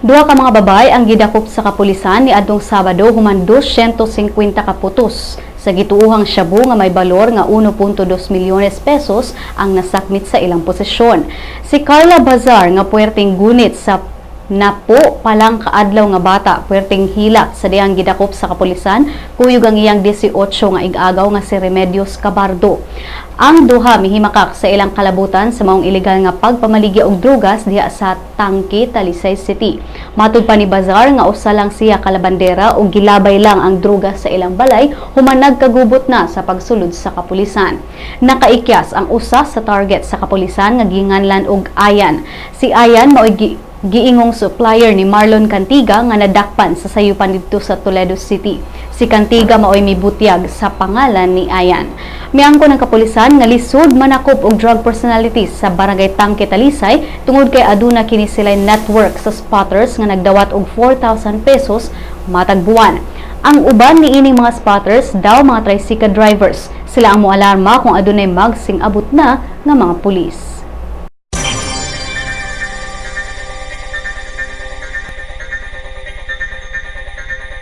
Duha ka mga babay ang gidakop sa kapulisan ni adtong Sabado human 250 ka putos sa gituohang shabu nga may balor nga 1.2 milyones pesos ang nasakmit sa ilang posisyon. Si Carla Bazar nga puwerteng gunit sa napo palang kaadlaw nga bata puwerteng hilak sa diyang gidakop sa kapulisan kuyog ang iyang 18 nga ig-agaw nga si Remedios Cabardo. Ang duha mihimakak sa ilang kalabutan sa maong ilegal nga pagpamaligi og drugas diha sa Tangke, Talisay City. Matud pa ni Bazar nga usa lang siya kalabandera ug gilabay lang ang drugas sa ilang balay human nagkagubot na sa pagsulod sa kapulisan. Nakaikyas ang usa sa target sa kapulisan nga ginganlan og Ayan. Si Ayan mao giingong supplier ni Marlon Cantiga nga nadakpan sa sayupan didto sa Toledo City. Si Cantiga maoy mibutyag sa pangalan ni Ayan. Miangko ng kapulisan nga lisod manakop og drug personalities sa Barangay Tangke, Talisay tungod kay aduna kini sila'y network sa spotters nga nagdawat og 4,000 pesos matag buwan. Ang uban niining mga spotters daw mga tricycle drivers. Sila ang moalarma kung adunay magsing-abot na nga mga pulis.